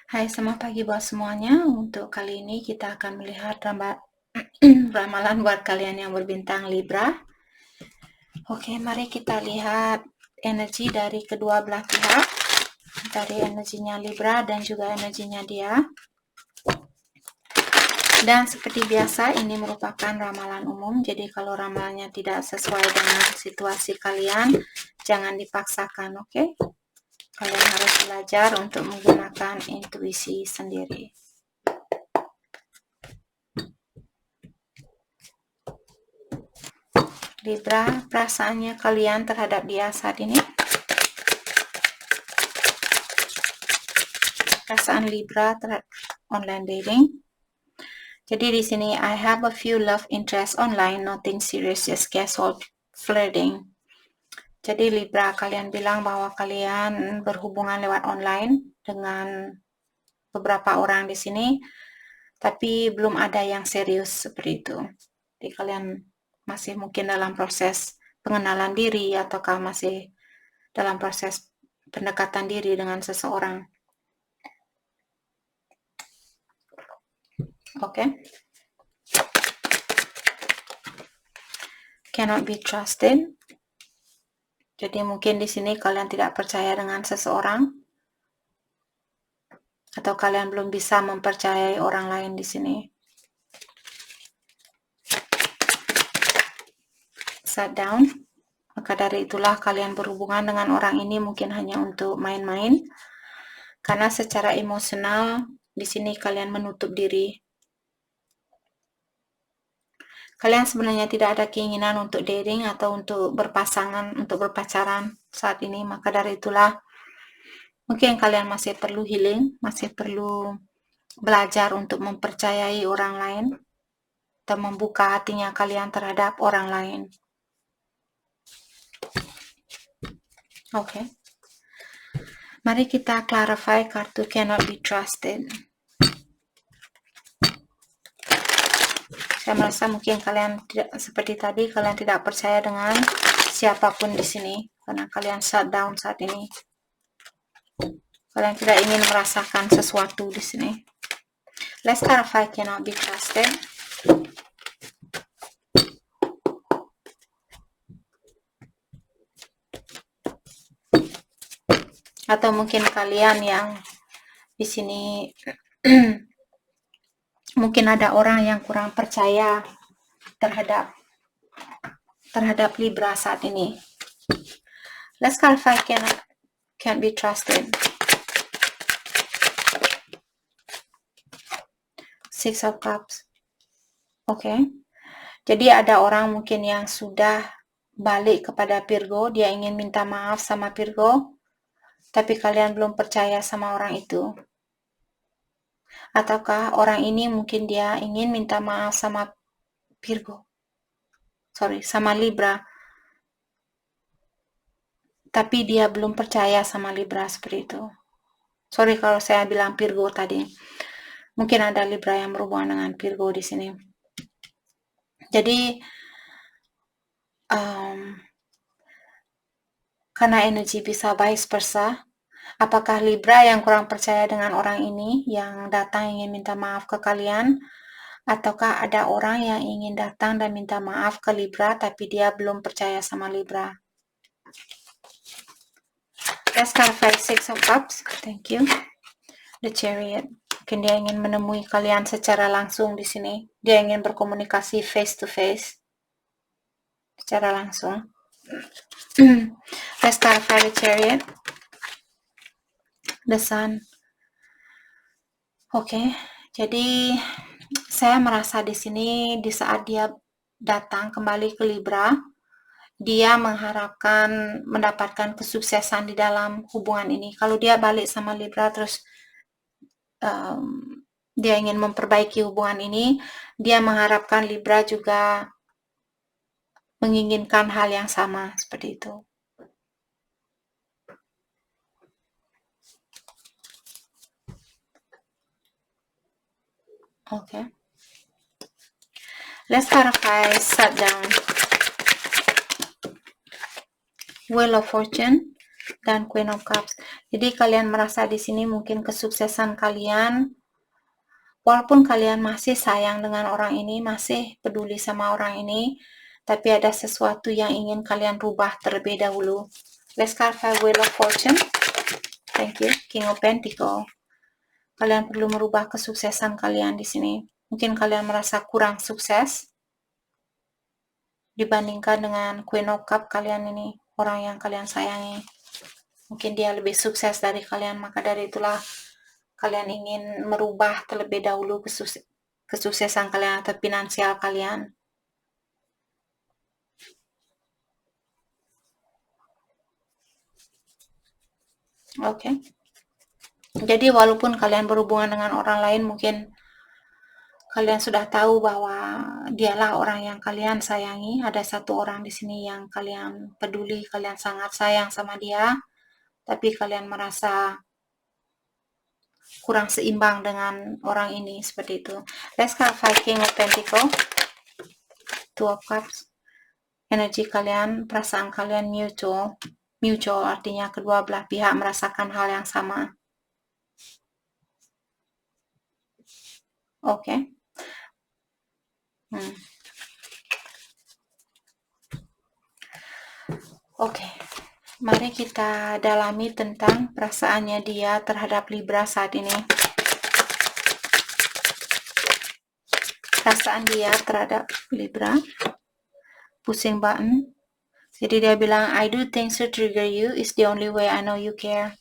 Hai, selamat pagi buat semuanya. Untuk kali ini kita akan melihat ramalan buat kalian yang berbintang Libra. Oke, mari kita lihat energi dari kedua belah pihak. Dari energinya Libra dan juga energinya dia. Dan seperti biasa, ini merupakan ramalan umum. Jadi kalau ramalannya tidak sesuai dengan situasi kalian, jangan dipaksakan, oke? Kalian harus belajar untuk menggunakan intuisi sendiri. Libra, perasaannya kalian terhadap dia saat ini? Perasaan Libra terhadap online dating. Jadi di sini, I have a few love interest online, nothing serious, just casual flirting. Jadi Libra, kalian bilang bahwa kalian berhubungan lewat online dengan beberapa orang di sini, tapi belum ada yang serius seperti itu. Jadi kalian masih mungkin dalam proses pengenalan diri ataukah masih dalam proses pendekatan diri dengan seseorang. Oke. Cannot be trusted. Jadi mungkin di sini kalian tidak percaya dengan seseorang, atau kalian belum bisa mempercayai orang lain di sini. Shut down. Maka dari itulah kalian berhubungan dengan orang ini mungkin hanya untuk main-main, karena secara emosional di sini kalian menutup diri. Kalian sebenarnya tidak ada keinginan untuk dating atau untuk berpasangan, untuk berpacaran saat ini. Maka dari itulah mungkin kalian masih perlu healing, masih perlu belajar untuk mempercayai orang lain dan membuka hatinya kalian terhadap orang lain. Oke. Mari kita clarify kartu cannot be trusted. Saya merasa mungkin kalian tidak seperti tadi, kalian tidak percaya dengan siapapun di sini karena kalian shut down saat ini. Kalian tidak ingin merasakan sesuatu di sini. Let's clarify cannot be trusted. Atau mungkin kalian yang di sini mungkin ada orang yang kurang percaya terhadap Libra saat ini. Let's clarify can't be trusted. Six of Cups. Oke. Jadi ada orang mungkin yang sudah balik kepada Virgo, dia ingin minta maaf sama Virgo, tapi kalian belum percaya sama orang itu. Ataukah orang ini mungkin dia ingin minta maaf sama sama Libra, tapi dia belum percaya sama Libra seperti itu. Sorry kalau saya bilang Virgo tadi. Mungkin ada Libra yang berhubungan dengan Virgo di sini. Jadi karena energi bisa vice versa, apakah Libra yang kurang percaya dengan orang ini yang datang ingin minta maaf ke kalian, ataukah ada orang yang ingin datang dan minta maaf ke Libra tapi dia belum percaya sama Libra? Let's clarify Six of Cups. Thank you. The Chariot. Mungkin dia ingin menemui kalian secara langsung di sini. Dia ingin berkomunikasi face to face, secara langsung. Let's clarify the Chariot. The Sun. Oke, jadi saya merasa di sini di saat dia datang kembali ke Libra, dia mengharapkan mendapatkan kesuksesan di dalam hubungan ini. Kalau dia balik sama Libra terus dia ingin memperbaiki hubungan ini, dia mengharapkan Libra juga menginginkan hal yang sama seperti itu. Oke. Let's clarify shut down. Wheel of Fortune dan Queen of Cups. Jadi kalian merasa di sini mungkin kesuksesan kalian, walaupun kalian masih sayang dengan orang ini, masih peduli sama orang ini, tapi ada sesuatu yang ingin kalian rubah terlebih dahulu. Let's clarify Wheel of Fortune. Thank you. King of Pentacle. Kalian perlu merubah kesuksesan kalian di sini. Mungkin kalian merasa kurang sukses dibandingkan dengan Queen of Cup kalian ini, orang yang kalian sayangi. Mungkin dia lebih sukses dari kalian, maka dari itulah kalian ingin merubah terlebih dahulu kesuksesan kalian atau finansial kalian. Oke. Jadi walaupun kalian berhubungan dengan orang lain, mungkin kalian sudah tahu bahwa dialah orang yang kalian sayangi. Ada satu orang di sini yang kalian peduli, kalian sangat sayang sama dia, tapi kalian merasa kurang seimbang dengan orang ini, seperti itu. Let's clarify King of Pentacle, Two of Cups. Energi kalian, perasaan kalian mutual. Mutual artinya kedua belah pihak merasakan hal yang sama. Oke. Oke. Mari kita dalami tentang perasaannya dia terhadap Libra saat ini. Perasaan dia terhadap Libra. Pusing button. Jadi dia bilang, I do things to trigger you, is the only way I know you care.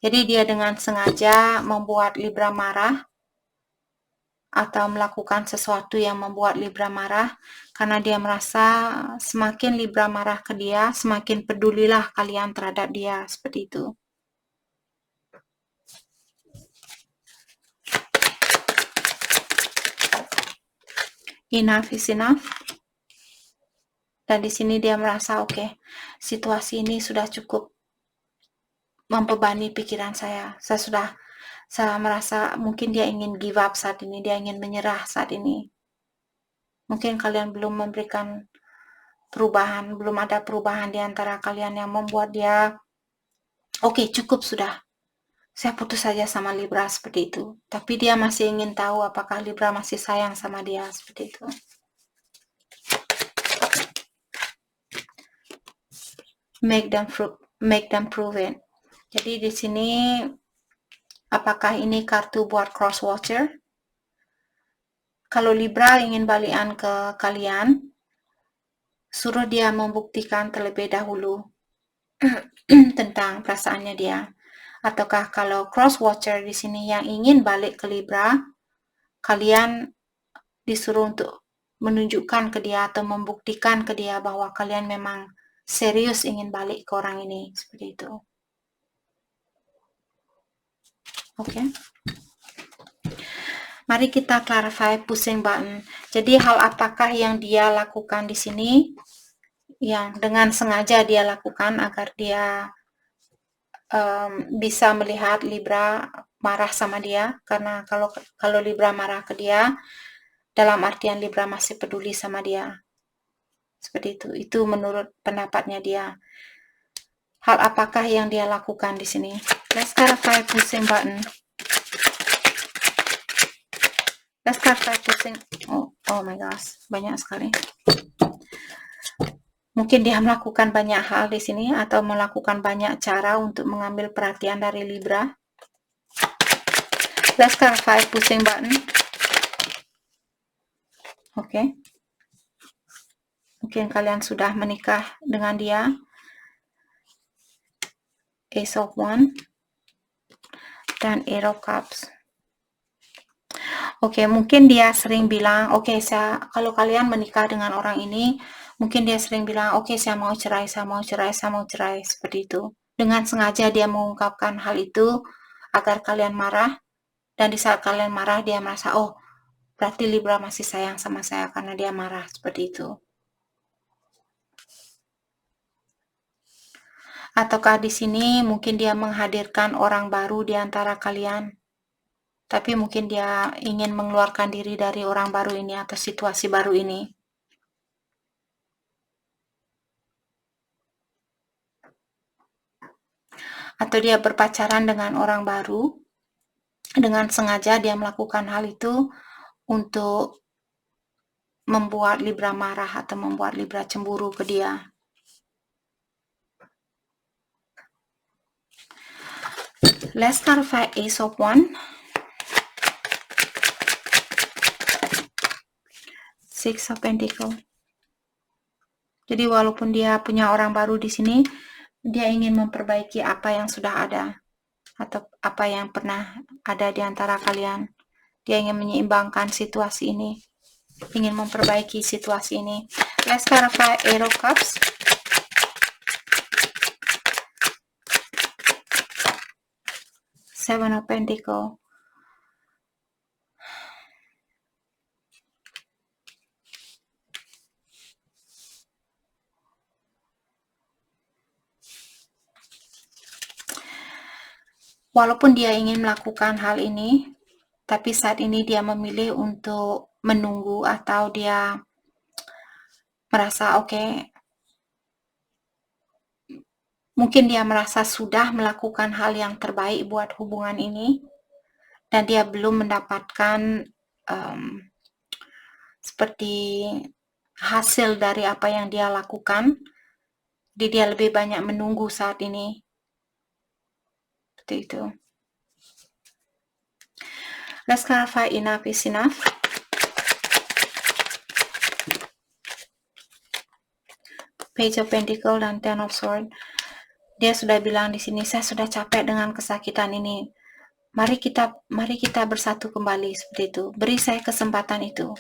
Jadi dia dengan sengaja membuat Libra marah atau melakukan sesuatu yang membuat Libra marah, karena dia merasa semakin Libra marah ke dia, semakin pedulilah kalian terhadap dia, seperti itu. Enough is enough. Dan di sini dia merasa oke, situasi ini sudah cukup membebani pikiran saya. Saya merasa mungkin dia ingin give up saat ini, dia ingin menyerah saat ini. Mungkin kalian belum memberikan perubahan, belum ada perubahan di antara kalian yang membuat dia oke, cukup sudah. Saya putus saja sama Libra, seperti itu. Tapi dia masih ingin tahu apakah Libra masih sayang sama dia, seperti itu. Make them prove it. Jadi di sini apakah ini kartu buat cross watcher? Kalau Libra ingin balikan ke kalian, suruh dia membuktikan terlebih dahulu tentang perasaannya dia. Ataukah kalau cross watcher di sini yang ingin balik ke Libra, kalian disuruh untuk menunjukkan ke dia atau membuktikan ke dia bahwa kalian memang serius ingin balik ke orang ini, seperti itu. Oke. Mari kita clarify pusing button. Jadi hal apakah yang dia lakukan di sini yang dengan sengaja dia lakukan agar dia bisa melihat Libra marah sama dia, karena kalau Libra marah ke dia, dalam artian Libra masih peduli sama dia. Seperti itu. Itu menurut pendapatnya dia. Hal apakah yang dia lakukan di sini? Let's clarify pusing button. Let's clarify pusing. Oh my gosh, banyak sekali. Mungkin dia melakukan banyak hal di sini atau melakukan banyak cara untuk mengambil perhatian dari Libra. Let's clarify pusing button. Oke. Mungkin kalian sudah menikah dengan dia. Ace of Wands dan Eight of Cups. Oke, mungkin dia sering bilang, oke, kalau kalian menikah dengan orang ini, mungkin dia sering bilang, oke, saya mau cerai, seperti itu. Dengan sengaja dia mengungkapkan hal itu agar kalian marah, dan di saat kalian marah, dia merasa, oh, berarti Libra masih sayang sama saya karena dia marah, seperti itu. Ataukah di sini mungkin dia menghadirkan orang baru di antara kalian? Tapi mungkin dia ingin mengeluarkan diri dari orang baru ini atau situasi baru ini. atau dia berpacaran dengan orang baru, dengan sengaja dia melakukan hal itu untuk membuat Libra marah atau membuat Libra cemburu ke dia. Let's clarify Ace of Wands, Six of Pentacles. Jadi walaupun dia punya orang baru di sini, dia ingin memperbaiki apa yang sudah ada atau apa yang pernah ada di antara kalian. Dia ingin menyeimbangkan situasi ini, ingin memperbaiki situasi ini. Let's clarify Eight of Cups, Seven of Pentacles. Walaupun dia ingin melakukan hal ini, tapi saat ini dia memilih untuk menunggu atau dia merasa mungkin dia merasa sudah melakukan hal yang terbaik buat hubungan ini dan dia belum mendapatkan seperti hasil dari apa yang dia lakukan. Jadi dia lebih banyak menunggu saat ini. Seperti itu. Let's clarify enough is enough. Page of Pentacles dan Ten of Swords. Dia sudah bilang di sini, saya sudah capek dengan kesakitan ini. Mari kita bersatu kembali, seperti itu. Beri saya kesempatan itu.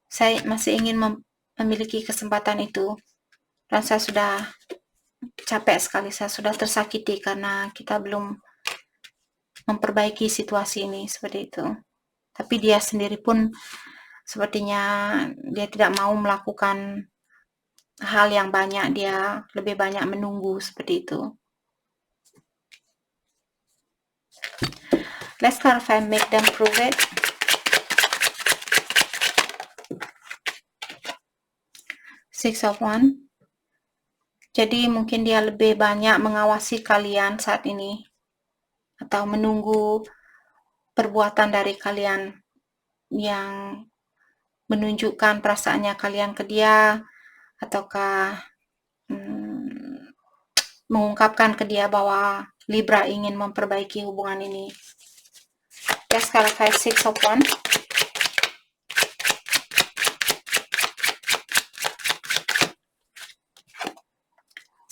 Saya masih ingin memiliki kesempatan itu. Dan saya sudah capek sekali, saya sudah tersakiti karena kita belum memperbaiki situasi ini, seperti itu. Tapi dia sendiri pun sepertinya dia tidak mau melakukan hal yang banyak, dia lebih banyak menunggu, seperti itu. Let's clarify, make them prove it. Six of Wands. Jadi mungkin dia lebih banyak mengawasi kalian saat ini atau menunggu perbuatan dari kalian yang menunjukkan perasaannya kalian ke dia, ataukah mengungkapkan ke dia bahwa Libra ingin memperbaiki hubungan ini. Let's clarify Six of Wands.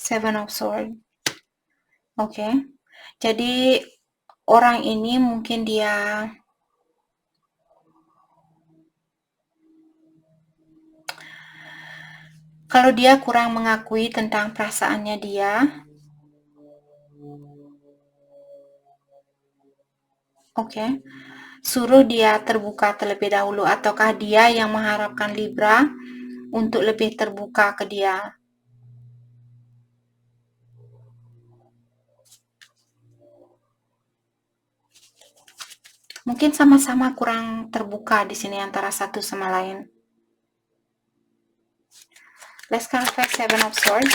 Seven of Swords. Oke. Jadi orang ini mungkin dia kalau dia kurang mengakui tentang perasaannya dia, suruh dia terbuka terlebih dahulu, ataukah dia yang mengharapkan Libra untuk lebih terbuka ke dia. Mungkin sama-sama kurang terbuka di sini antara satu sama lain. Let's clarify Seven of Swords.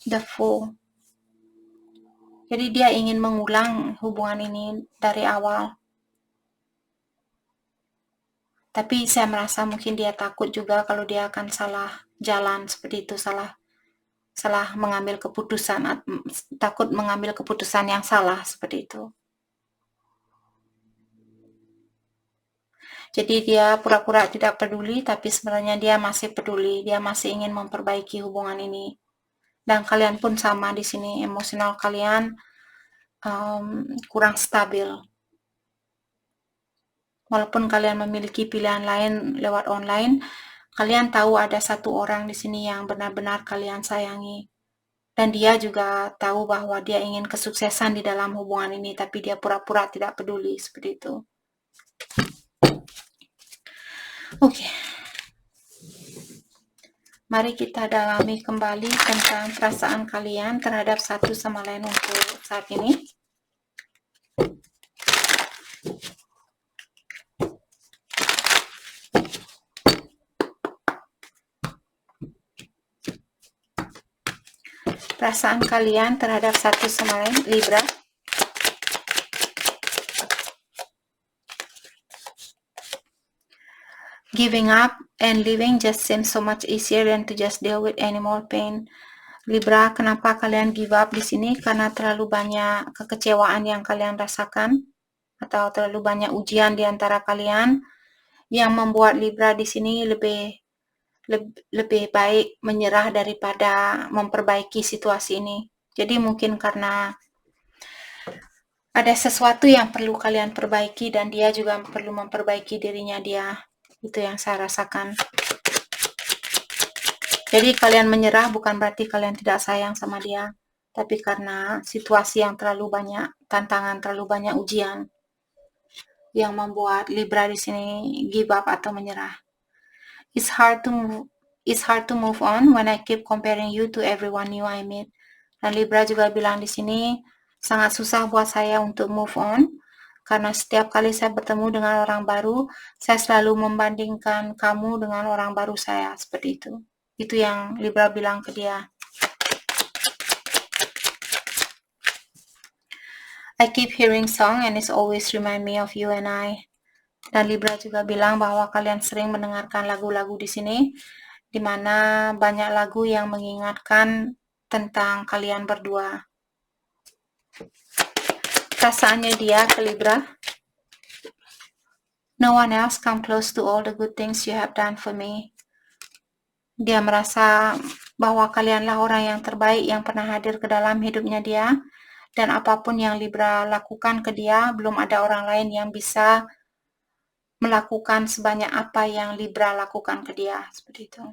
The Fool. Jadi dia ingin mengulang hubungan ini dari awal. Tapi saya merasa mungkin dia takut juga kalau dia akan salah jalan seperti itu, salah mengambil keputusan, takut mengambil keputusan yang salah seperti itu. Jadi dia pura-pura tidak peduli, tapi sebenarnya dia masih peduli, dia masih ingin memperbaiki hubungan ini. Dan kalian pun sama di sini, emosional kalian kurang stabil. Walaupun kalian memiliki pilihan lain lewat online, kalian tahu ada satu orang di sini yang benar-benar kalian sayangi. Dan dia juga tahu bahwa dia ingin kesuksesan di dalam hubungan ini, tapi dia pura-pura tidak peduli, seperti itu. Oke. Mari kita dalami kembali tentang perasaan kalian terhadap satu sama lain untuk saat ini. perasaan kalian terhadap satu sama lain, Libra. Giving up and leaving just seems so much easier than to just deal with any more pain. Libra, kenapa kalian give up di sini? Karena terlalu banyak kekecewaan yang kalian rasakan atau terlalu banyak ujian di antara kalian yang membuat Libra di sini lebih baik menyerah daripada memperbaiki situasi ini. Jadi mungkin karena ada sesuatu yang perlu kalian perbaiki dan dia juga perlu memperbaiki dirinya dia. Itu yang saya rasakan. Jadi kalian menyerah bukan berarti kalian tidak sayang sama dia, tapi karena situasi yang terlalu banyak tantangan, terlalu banyak ujian yang membuat Libra di sini give up atau menyerah. It's hard to move on when I keep comparing you to everyone new I meet. Dan Libra juga bilang di sini sangat susah buat saya untuk move on karena setiap kali saya bertemu dengan orang baru, saya selalu membandingkan kamu dengan orang baru saya, seperti itu. Itu yang Libra bilang ke dia. I keep hearing song and it's always remind me of you and I. Dan Libra juga bilang bahwa kalian sering mendengarkan lagu-lagu di sini, di mana banyak lagu yang mengingatkan tentang kalian berdua. Perasaannya dia ke Libra. No one else come close to all the good things you have done for me. Dia merasa bahwa kalianlah orang yang terbaik yang pernah hadir ke dalam hidupnya dia. Dan apapun yang Libra lakukan ke dia, belum ada orang lain yang bisa melakukan sebanyak apa yang Libra lakukan ke dia. Seperti itu.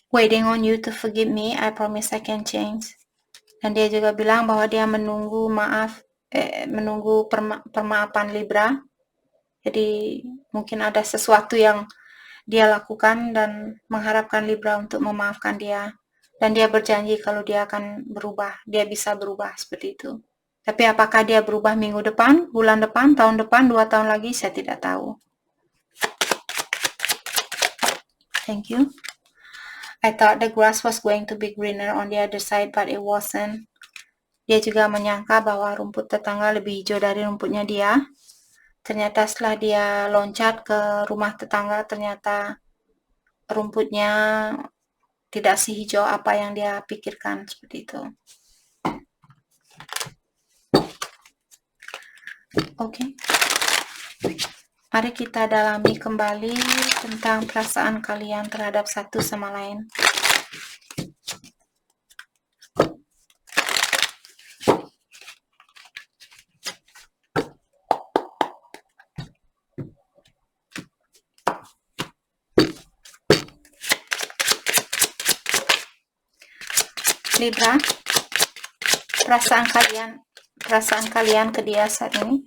Waiting on you to forgive me, I promise I can change. Dan dia juga bilang bahwa dia menunggu permaafan Libra. Jadi mungkin ada sesuatu yang dia lakukan dan mengharapkan Libra untuk memaafkan dia. Dan dia berjanji kalau dia akan berubah, dia bisa berubah seperti itu. Tapi apakah dia berubah minggu depan, bulan depan, tahun depan, 2 tahun lagi, saya tidak tahu. Thank you. I thought the grass was going to be greener on the other side, but it wasn't. Dia juga menyangka bahwa rumput tetangga lebih hijau dari rumputnya dia. Ternyata setelah dia loncat ke rumah tetangga, ternyata rumputnya tidak sehijau apa yang dia pikirkan, seperti itu. Oke. Mari kita dalami kembali tentang perasaan kalian terhadap satu sama lain. Libra, perasaan kalian ke dia saat ini.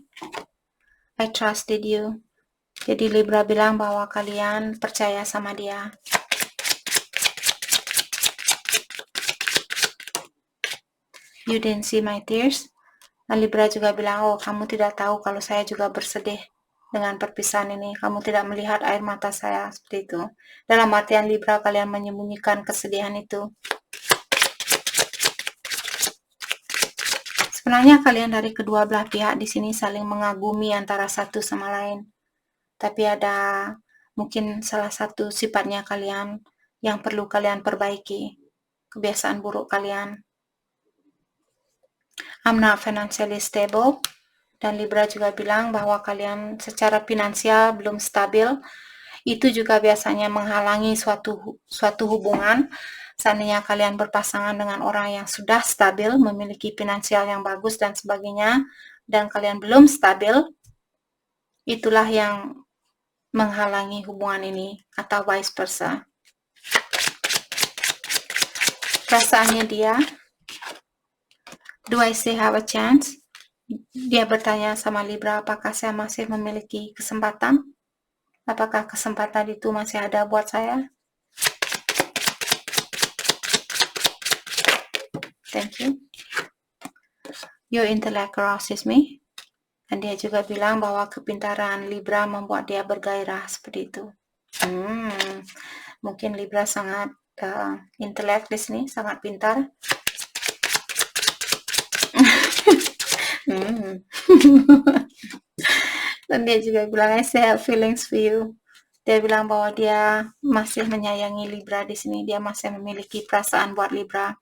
I trusted you. Jadi Libra bilang bahwa kalian percaya sama dia. You didn't see my tears. Dan Libra juga bilang, oh kamu tidak tahu kalau saya juga bersedih dengan perpisahan ini. Kamu tidak melihat air mata saya, seperti itu. Dalam artian Libra, kalian menyembunyikan kesedihan itu. Sebenarnya kalian dari kedua belah pihak di sini saling mengagumi antara satu sama lain. Tapi ada mungkin salah satu sifatnya kalian yang perlu kalian perbaiki. Kebiasaan buruk kalian. I'm not financially stable. Dan Libra juga bilang bahwa kalian secara finansial belum stabil. Itu juga biasanya menghalangi suatu hubungan. Seandainya kalian berpasangan dengan orang yang sudah stabil, memiliki finansial yang bagus dan sebagainya, dan kalian belum stabil, itulah yang menghalangi hubungan ini, atau vice versa. Perasaannya dia, do I still have a chance? Dia bertanya sama Libra, apakah saya masih memiliki kesempatan? Apakah kesempatan itu masih ada buat saya? Thank you. Your intellect arouses me. Dan dia juga bilang bahwa kepintaran Libra membuat dia bergairah, seperti itu. Mungkin Libra sangat intelek di sini, sangat pintar. Dan dia juga bilang, I still have feelings for you. Dia bilang bahwa dia masih menyayangi Libra di sini, dia masih memiliki perasaan buat Libra.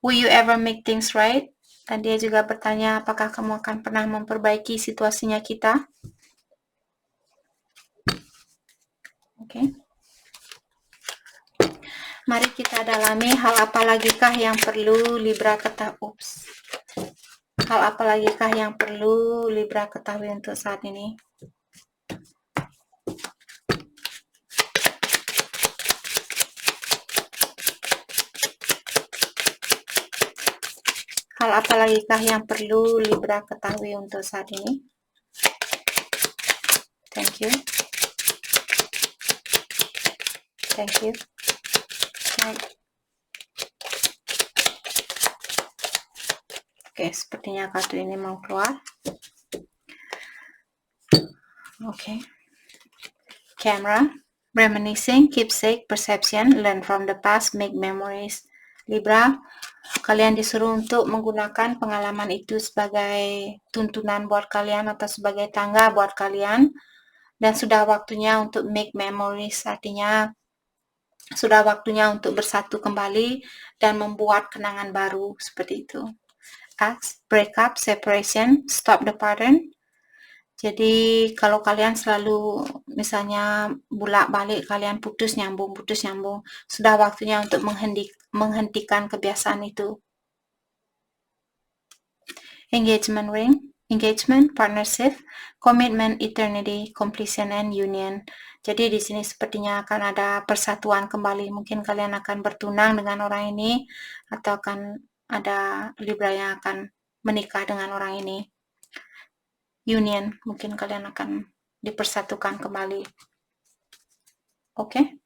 Will you ever make things right? Dan dia juga bertanya, apakah kamu akan pernah memperbaiki situasinya kita? Oke. Mari kita dalami hal apa lagikah yang perlu Libra ketahui. Hal apa lagikah yang perlu Libra ketahui untuk saat ini? Hal apa lagikah yang perlu Libra ketahui untuk saat ini? Thank you. Thank you. Oke, sepertinya kartu ini mau keluar. Oke. Camera, reminiscing, keepsake, perception, learn from the past, make memories. Libra, kalian disuruh untuk menggunakan pengalaman itu sebagai tuntunan buat kalian atau sebagai tangga buat kalian. Dan sudah waktunya untuk make memories, artinya sudah waktunya untuk bersatu kembali dan membuat kenangan baru, seperti itu. X, break up, separation, stop the pattern. Jadi kalau kalian selalu misalnya bolak-balik, kalian putus nyambung, sudah waktunya untuk menghentikan kebiasaan itu. Engagement ring, engagement, partnership, commitment, eternity, completion, and union. Jadi di sini sepertinya akan ada persatuan kembali. Mungkin kalian akan bertunang dengan orang ini, atau akan ada Libra yang akan menikah dengan orang ini. Union, mungkin kalian akan dipersatukan kembali. Oke?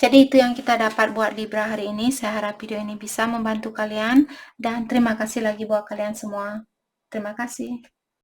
Jadi itu yang kita dapat buat Libra hari ini. Saya harap video ini bisa membantu kalian. Dan terima kasih lagi buat kalian semua. Terima kasih.